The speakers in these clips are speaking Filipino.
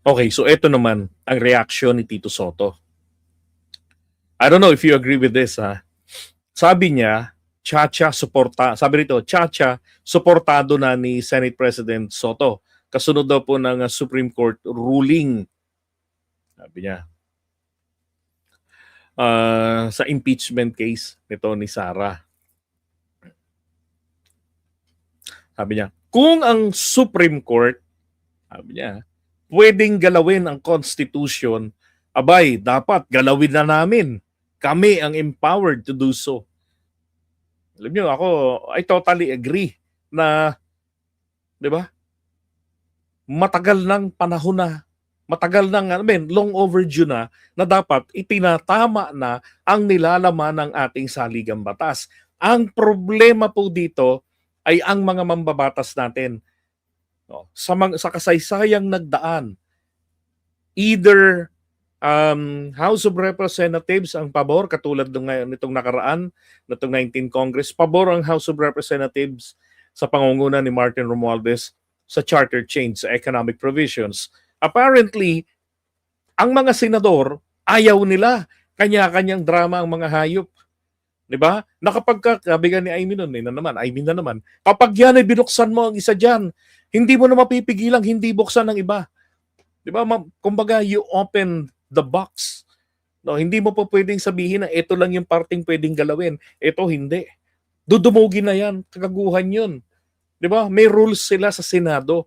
Okay, so ito naman ang reaksyon ni Tito Soto. I don't know if you agree with this, ha. Sabi niya, sabi rito, Chacha, suportado na ni Senate President Soto. Kasunod daw po ng Supreme Court ruling. Sabi niya, sa impeachment case nito ni Sara. Sabi niya, kung ang Supreme Court, sabi niya, pwedeng galawin ang Constitution, abay, dapat galawin na namin. Kami ang empowered to do so. Alam niyo, ako, I totally agree na, di ba, matagal ng panahon na, long overdue na dapat itinatama na ang nilalaman ng ating saligang batas. Ang problema po dito ay ang mga mambabatas natin. No, sa kasaysayang nagdaan, either House of Representatives ang pabor, katulad nitong nakaraan, nitong 19 Congress, pabor ang House of Representatives sa pangunguna ni Martin Romualdez sa charter change, sa economic provisions. Apparently, ang mga senador, ayaw nila. Kanya-kanyang drama ang mga hayop. Diba? Sabi ni Aimee na naman, kapag yan ay binuksan mo ang isa dyan, hindi mo na mapipigilang hindi buksan ng iba. Diba? Kumbaga, you open the box. No, hindi mo po pwedeng sabihin na ito lang yung parting pwedeng galawin. Ito hindi. Dudumugin na yan. Kagaguhan yun. Diba? May rules sila sa Senado.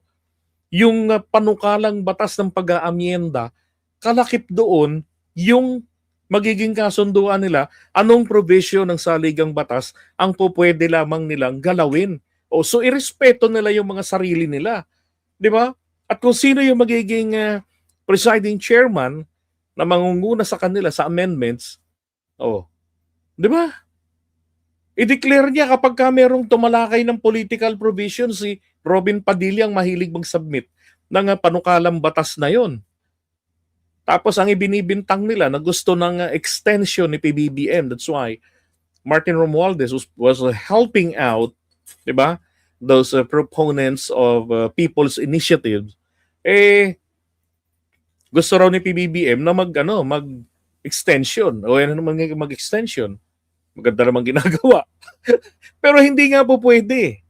Yung panukalang batas ng pag-aamyenda, kalakip doon yung magiging kasunduan nila, anong provision ng saligang batas ang pupwede lamang nilang galawin. O so irespeto nila yung mga sarili nila. Di ba? At kung sino yung magiging presiding chairman na mangunguna sa kanila sa amendments, di ba? I-declare niya kapag merong tumalakay ng political provision, si Robin Padilla ang mahilig mag-submit ng panukalang batas na yon. Tapos ang ibinibintang nila na gusto ng extension ni PBBM. That's why Martin Romualdez was helping out, di ba? Those proponents of people's initiatives. Gusto raw ni PBBM na mag-extension. O ano naman mag-extension? Maganda naman ginagawa. Pero hindi nga po pwede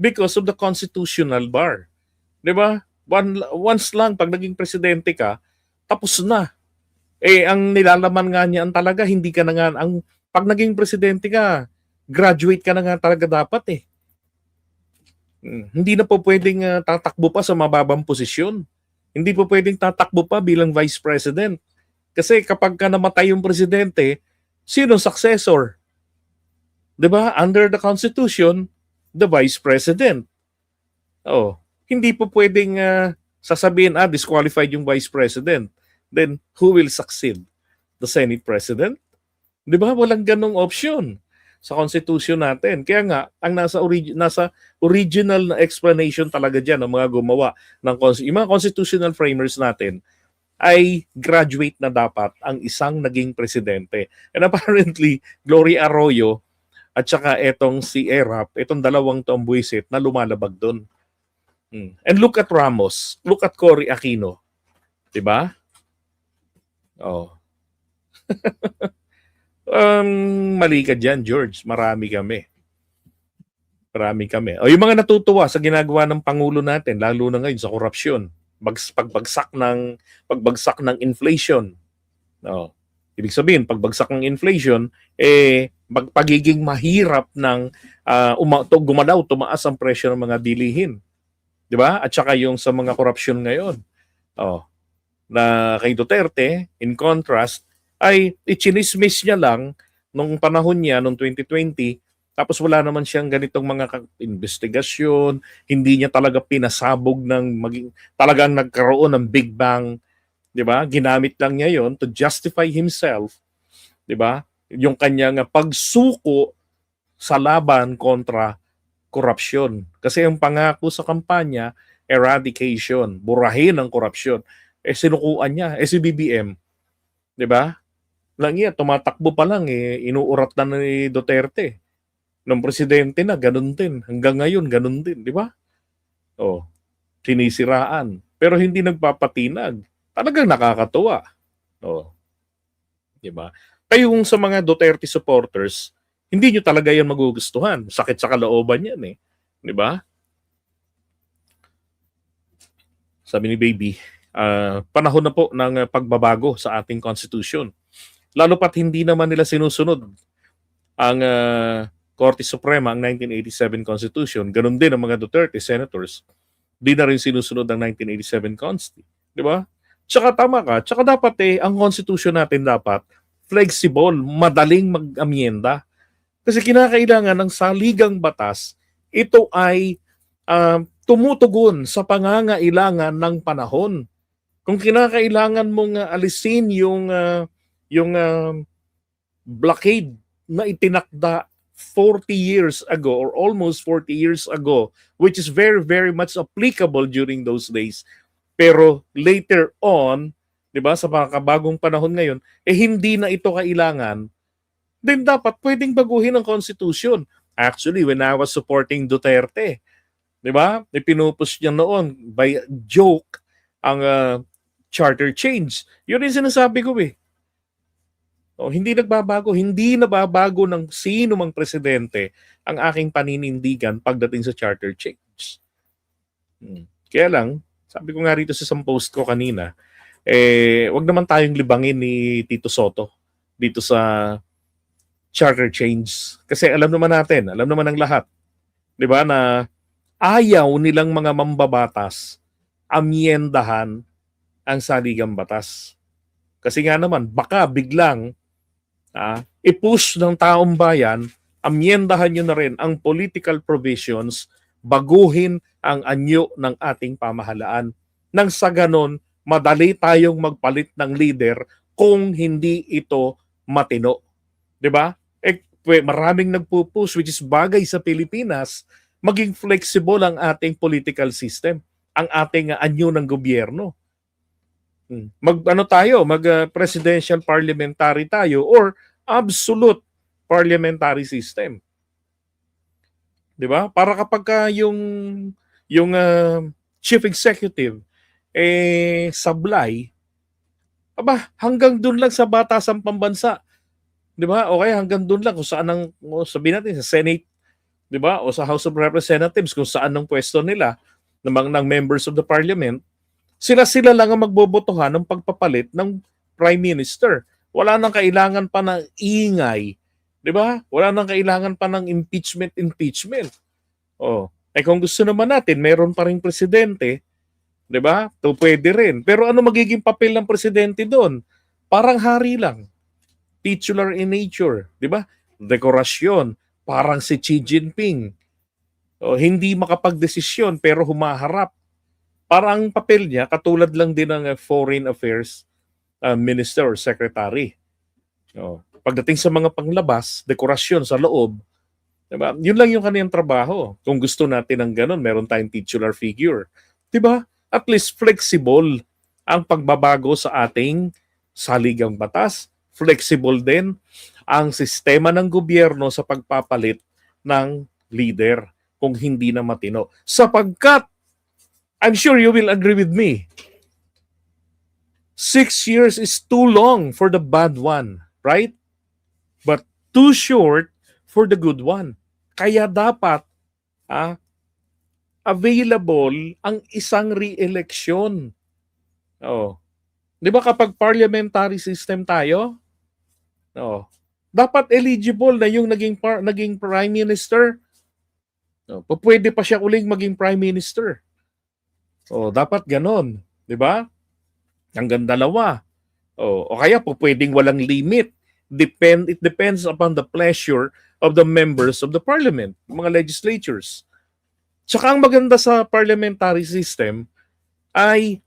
because of the constitutional bar. Di ba? Once lang, pag naging presidente ka, tapos na. Ang nilalaman nga niya talaga, hindi ka na nga, pag naging presidente ka, graduate ka na nga talaga dapat . Hindi na po pwedeng tatakbo pa sa mababang posisyon. Hindi po pwedeng tatakbo pa bilang vice president. Kasi kapag ka namatay yung presidente, sino successor? Diba? Under the Constitution, the vice president. Hindi po pwedeng sasabihin, disqualified yung vice president. Then, who will succeed? The Senate President? Diba? Walang ganong option sa Constitution natin. Kaya nga, ang nasa original na explanation talaga dyan ng mga gumawa ng yung mga constitutional framers natin ay graduate na dapat ang isang naging presidente. And apparently, Gloria Arroyo at saka etong si Erap, itong dalawang to ang buwisit na lumalabag doon. And look at Ramos, look at Cory Aquino. Diba? Mali ka dyan, George. Marami kami. Yung mga natutuwa sa ginagawa ng Pangulo natin, lalo na ngayon sa korupsyon, pagbagsak ng inflation. Ibig sabihin, pagbagsak ng inflation, pagiging mahirap ng tumaas ang presyo ng mga bilihin. Di ba? At saka yung sa mga korupsyon ngayon. Na kay Duterte, in contrast, ay ichinismis niya lang nung panahon niya, nung 2020, tapos wala naman siyang ganitong mga investigasyon, hindi niya talaga pinasabog talagang nagkaroon ng Big Bang, di ba? Ginamit lang niya yon to justify himself, di ba? Yung kanyang pagsuko sa laban kontra korupsyon. Kasi ang pangako sa kampanya, eradication, burahin ang korupsyon. Sinukuan niya, si BBM. Di ba? Tumatakbo pa lang, inuurat na ni Duterte. Nung presidente na, ganun din. Hanggang ngayon, ganun din. Di ba? Sinisiraan. Pero hindi nagpapatinag. Talagang nakakatuwa. Oh, 'di ba? Kayo sa mga Duterte supporters, hindi nyo talaga 'yan magugustuhan. Sakit sa kalooban 'yan eh, 'di ba? Sabi ni Baby, panahon na po ng pagbabago sa ating constitution. Lalo pat hindi naman nila sinusunod ang Korte Suprema, ang 1987 Constitution. Ganun din ang mga Duterte senators. Di na rin sinusunod ang 1987 Consti. Di ba? Tsaka tama ka. Tsaka dapat ang Constitution natin dapat flexible, madaling mag-amyenda. Kasi kinakailangan ng saligang batas, ito ay tumutugon sa pangangailangan ng panahon. Kung kinakailangan mong alisin yung blockade na itinakda 40 years ago or almost 40 years ago, which is very, very much applicable during those days. Pero later on, di ba, sa mga kabagong panahon ngayon, hindi na ito kailangan, then dapat pwedeng baguhin ang Constitution. Actually, when I was supporting Duterte, di ba, pinupush niya noon by joke ang charter change. Yun yung sinasabi ko eh. Hindi nagbabago, hindi nababago ng sino mang presidente ang aking paninindigan pagdating sa charter change. Kaya lang, sabi ko nga rito sa isang post ko kanina, wag naman tayong libangin ni Tito Soto dito sa charter change. Kasi alam naman natin, alam naman ng lahat, di ba, na ayaw nilang mga mambabatas amyendahan ang saligang batas. Kasi nga naman, baka biglang i-push ng taong bayan, amyendahan nyo na rin ang political provisions, baguhin ang anyo ng ating pamahalaan. Nang sa ganon, madali tayong magpalit ng leader kung hindi ito matino. Diba? Maraming nagpupush, which is bagay sa Pilipinas, maging flexible ang ating political system, ang ating anyo ng gobyerno. Mag-presidential parliamentary tayo or absolute parliamentary system. 'Di ba? Para kapag yung chief executive sablay, hanggang doon lang sa batasan pambansa. 'Di ba? O kaya hanggang doon lang kung saan sabihin natin sa Senate, 'di ba? O sa House of Representatives kung saan ang pwesto nila ng members of the parliament. Sila lang ang magbobotohan ng pagpapalit ng prime minister. Wala nang kailangan pa ng ingay. 'Di ba? Wala nang kailangan pa ng impeachment. Kung gusto naman natin, meron pa ring presidente, 'di ba? To pwede rin. Pero ano magiging papel ng presidente doon? Parang hari lang. Titular in nature, 'di ba? Dekorasyon, parang si Xi Jinping. Hindi makapagdesisyon pero humaharap. Parang papel niya, katulad lang din ng Foreign Affairs Minister or Secretary. Pagdating sa mga panglabas, dekorasyon sa loob, diba? Yun lang yung kaniyang trabaho. Kung gusto natin ng ganun, meron tayong titular figure. Diba? At least flexible ang pagbabago sa ating saligang batas. Flexible din ang sistema ng gobyerno sa pagpapalit ng leader kung hindi na matino. Sapagkat I'm sure you will agree with me. 6 years is too long for the bad one, right? But too short for the good one. Kaya dapat available ang isang re-election. Di ba kapag parliamentary system tayo, dapat eligible na yung naging prime minister. Pwede pa siya uling maging prime minister. Dapat ganon, 'di ba? Hanggang 2. O kaya pwedeng walang limit. It depends upon the pleasure of the members of the parliament, mga legislatures. Tsaka ang maganda sa parliamentary system ay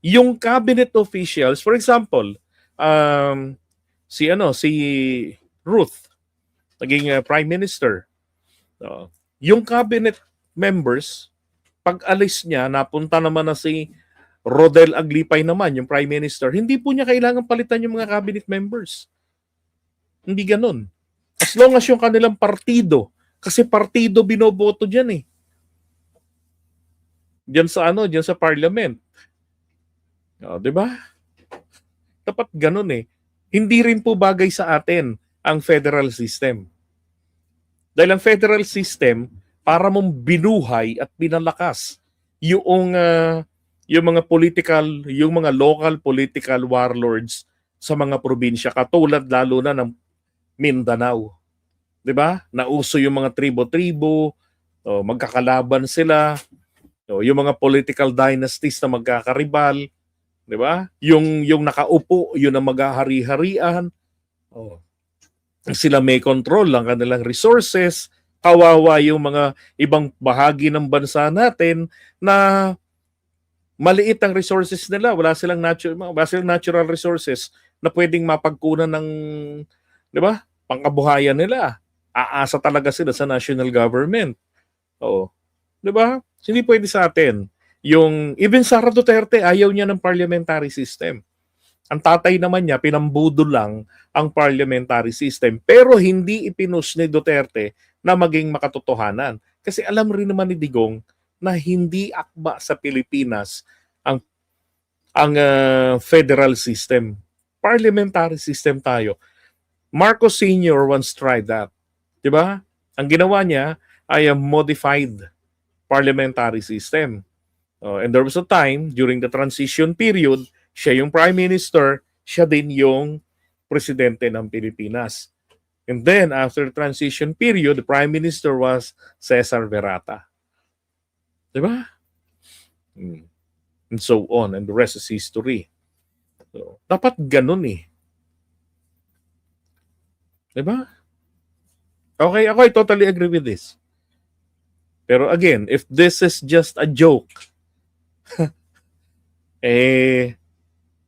yung cabinet officials, for example, si Ruth naging prime minister. Yung cabinet members, pag alis niya, napunta naman na si Rodel Aglipay naman, yung Prime Minister, hindi po niya kailangan palitan yung mga cabinet members. Hindi ganun. As long as yung kanilang partido, kasi partido binoboto dyan eh. Diyan sa parliament. O, 'di ba? Dapat ganun eh. Hindi rin po bagay sa atin ang federal system. Dahil ang federal system, para mong binuhay at pinalakas yung mga political, yung mga local political warlords sa mga probinsya, katulad lalo na ng Mindanao. 'Di ba? Nauso yung mga tribo-tribo, magkakalaban sila, yung mga political dynasties na magkakaribal, 'di ba? Yung nakaupo, yun ang maghahari-harian. Oh. Sila may control ng kanilang resources. Kawawa yung mga ibang bahagi ng bansa natin na maliit ang resources nila. Wala silang natural resources na pwedeng mapagkunan ng, 'di ba? Pangkabuhayan nila. Aasa talaga sila sa national government. Oo. 'Di ba? Hindi pwede sa atin. Yung even Sara Duterte, ayaw niya ng parliamentary system. Ang tatay naman niya, pinambudo lang ang parliamentary system. Pero hindi ipinus ni Duterte na maging makatotohanan. Kasi alam rin naman ni Digong na hindi akba sa Pilipinas ang federal system. Parliamentary system tayo. Marcos Sr. once tried that. Diba? Ang ginawa niya ay a modified parliamentary system. And there was a time during the transition period, siya yung prime minister, siya din yung presidente ng Pilipinas. And then after the transition period, the prime minister was Cesar Verata. Diba? And so on, and the rest is history. So, dapat ganun eh. Diba? Okay, ako I totally agree with this. Pero again, if this is just a joke,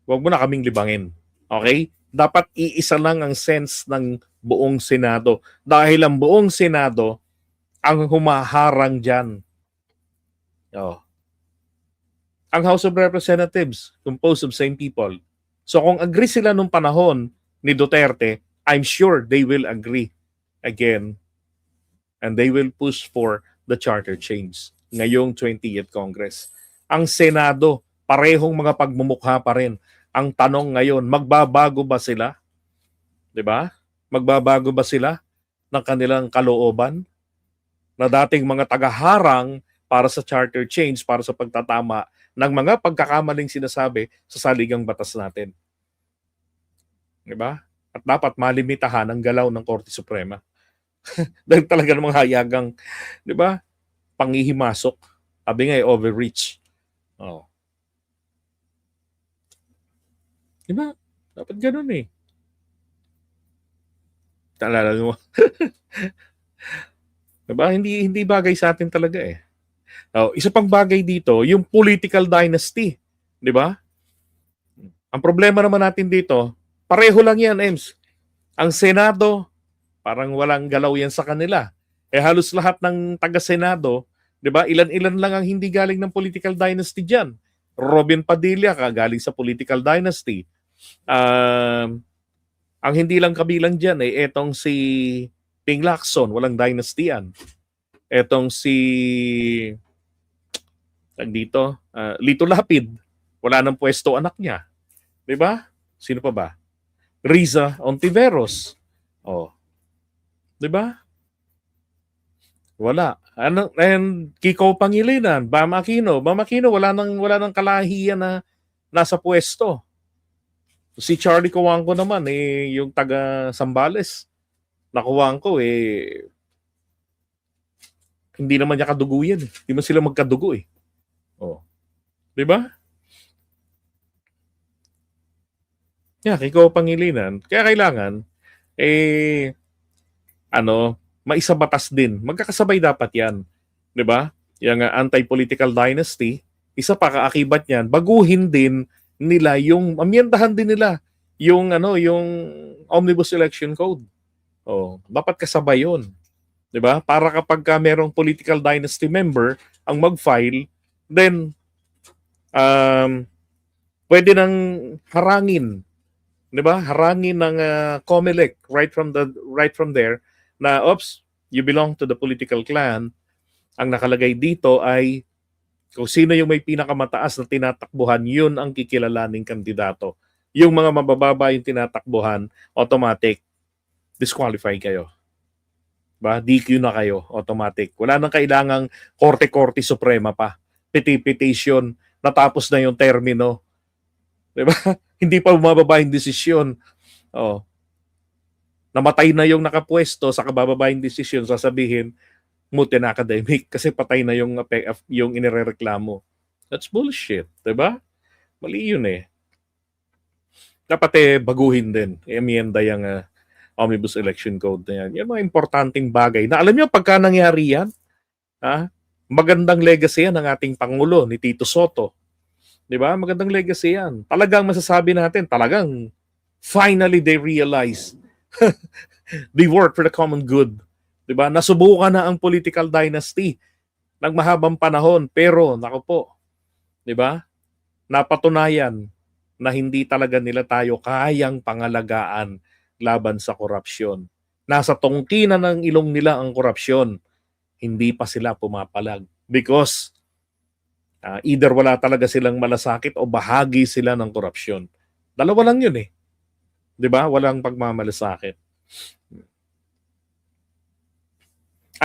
wag mo na kaming libangin. Okay? Dapat iisa lang ang sense ng buong Senado. Dahil ang buong Senado ang humaharang dyan. Ang House of Representatives, composed of same people. So kung agree sila nung panahon ni Duterte, I'm sure they will agree again. And they will push for the charter change ngayong 20th Congress. Ang Senado, parehong mga pagmumukha pa rin. Ang tanong ngayon, magbabago ba sila? 'Di ba? Magbabago ba sila ng kanilang kalooban na dating mga tagaharang para sa charter change, para sa pagtatama ng mga pagkakamaling sinasabi sa saligang batas natin? 'Di ba? At dapat malimitahan ang galaw ng Korte Suprema. Dahil talaga namang hayagang, 'di ba? Panghihimasok. Sabi nga overreach. Oh. 'Di ba? Dapat ganoon eh. Talala mo. 'Di ba? Hindi bagay sa atin talaga eh. Isa pang bagay dito, yung political dynasty, 'di ba? Ang problema naman natin dito, pareho lang 'yan, Ems. Ang Senado, parang walang galaw 'yan sa kanila. Halos lahat ng taga-Senado, 'di ba? Ilan-ilan lang ang hindi galing ng political dynasty diyan. Robin Padilla galing sa political dynasty. Ang hindi lang kabilang diyan etong si Ping Lacson, walang dynasty yan. Etong si Lito Lapid, wala nang pwesto anak niya. 'Di ba? Sino pa ba? Riza Ontiveros. 'Di ba? Wala. And Kiko Pangilinan, Bam Aquino wala nang kalahian na nasa pwesto. Si Charlie Cojuangco naman yung taga Sambales. Nakuwangko hindi naman niya kadugo yan. Hindi man sila magkadugo eh. 'Di ba? Kiko Pangilinan. Kaya kailangan maisabatas din. Magkakasabay dapat 'yan. 'Di ba? Yung anti-political dynasty, isa pa kaakibat niyan, baguhin din nila amyendahan din nila yung Omnibus Election Code. Dapat kasabay 'yon. 'Di ba? Para kapag merong political dynasty member ang mag-file, then pwede nang harangin, 'di ba? Harangin ng COMELEC right from there na you belong to the political clan. Ang nakalagay dito ay Kung sino yung may pinakamataas na tinatakbuhan, yun ang kikilalaning kandidato. Yung mga mabababa yung tinatakbuhan, automatic, disqualify kayo. Ba? DQ na kayo, automatic. Wala nang kailangang korte-korte suprema pa. Petition, natapos na yung termino. Diba? Hindi pa bumababa yung desisyon. Oh. Namatay na yung nakapwesto sa kabababa yung desisyon, sasabihin, moot and academic kasi patay na yung inirereklamo. That's bullshit, 'di ba? Mali 'yun eh. Dapat baguhin din. Amyenda yung Omnibus Election Code na yan. Yan mga importanteng bagay na alam niyo pagka nangyari yan, magandang legacy yan ng ating Pangulo ni Tito Soto. 'Di ba? Magandang legacy yan. Talagang masasabi natin, talagang finally they realize they work for the common good. 'Di ba? Nasubukan na ang political dynasty ng mahabang panahon, pero nako po, 'di ba? Napatunayan na hindi talaga nila tayo kayang pangalagaan laban sa korupsyon. Nasa tungkinan ng ilong nila ang korupsyon, hindi pa sila pumapalag because either wala talaga silang malasakit o bahagi sila ng korupsyon. Dalawa lang 'yun eh. 'Di ba? Walang pagmamalasakit.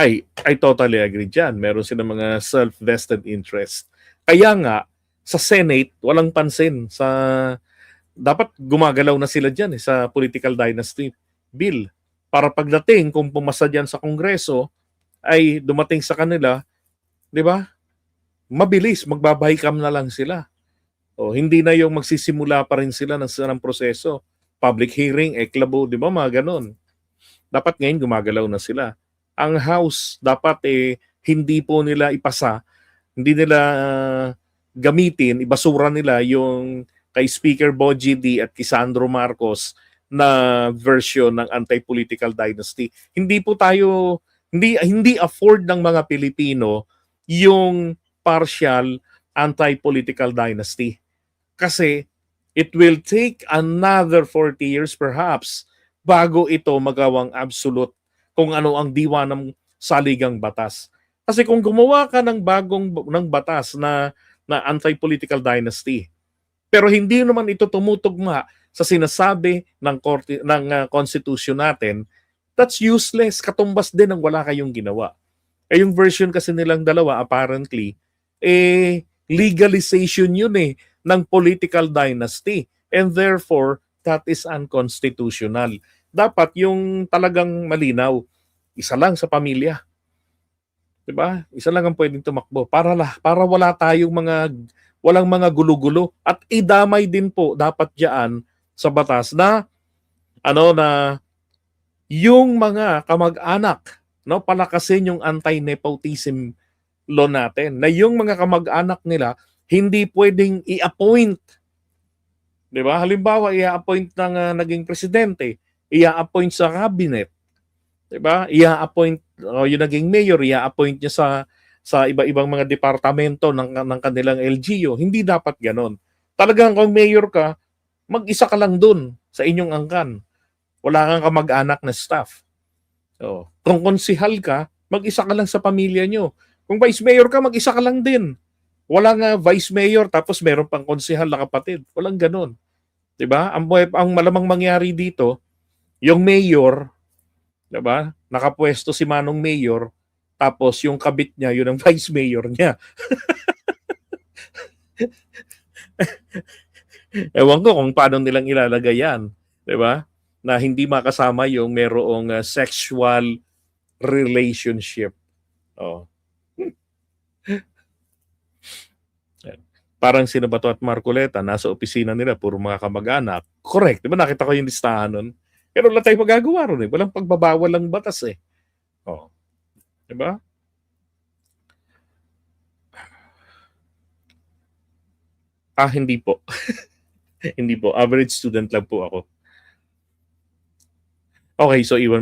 I totally agree dyan. Meron silang mga self-vested interest. Kaya nga, sa Senate, walang pansin. Dapat gumagalaw na sila dyan sa political dynasty bill. Para pagdating, kung pumasa dyan sa Kongreso, ay dumating sa kanila, di ba? Mabilis, magbabahikam na lang sila. O, hindi na yung magsisimula pa rin sila ng proseso. Public hearing, eklabo, di ba? Mga ganun. Dapat ngayon gumagalaw na sila. Ang House dapat hindi po nila ipasa, hindi nila gamitin, ibasura nila yung kay Speaker Bogie D at kay Sandro Marcos na version ng anti-political dynasty. Hindi po tayo, hindi afford ng mga Pilipino yung partial anti-political dynasty. Kasi it will take another 40 years perhaps bago ito magawang absolute kung ano ang diwa ng saligang batas. Kasi kung gumawa ka ng ng batas na anti-political dynasty, pero hindi naman ito tumutugma sa sinasabi ng korte ng constitution natin, that's useless. Katumbas din ng wala kayong ginawa. Yung version kasi nilang dalawa apparently legalization yun ng political dynasty, and therefore that is unconstitutional. Dapat yung talagang malinaw, isa lang sa pamilya. 'Di ba? Isa lang ang pwedeng tumakbo para wala tayong walang mga gulo-gulo, at idamay din po dapat diyan sa batas na na yung mga kamag-anak, palakasin yung anti-nepotism law natin, na yung mga kamag-anak nila hindi pwedeng i-appoint. 'Di ba? Halimbawa, i-appoint ng naging presidente, i-appoint sa cabinet, 'di ba? I-appoint yung naging mayor, i-appoint niya sa iba-ibang mga departamento ng kanilang LGU. Hindi dapat ganoon. Talagang kung mayor ka, mag-isa ka lang dun sa inyong angkan. Wala kang kamag-anak na staff. So, kung konsihal ka, mag-isa ka lang sa pamilya nyo. Kung vice mayor ka, mag-isa ka lang din. Walang vice mayor tapos meron pang konsihal na kapatid. Walang ganun. 'Di ba? Ang malamang mangyari dito, yung mayor, 'di ba? Nakapwesto si Manong Mayor, tapos yung kabit niya, yun ang vice mayor niya. Ewan ko kung paano nilang ilalagay yan, 'di ba? Na hindi makasama yung merong sexual relationship. Oh. Parang sino ba to at Marcoleta, nasa opisina nila, puro mga kamag-anak. Correct, di ba? Nakita ko yung listahan nun. Pero wala tayong magagawa ron Walang pagbabawal ng batas Oh. Di ba? Hindi po. Hindi po. Average student lang po ako. Okay, so iwan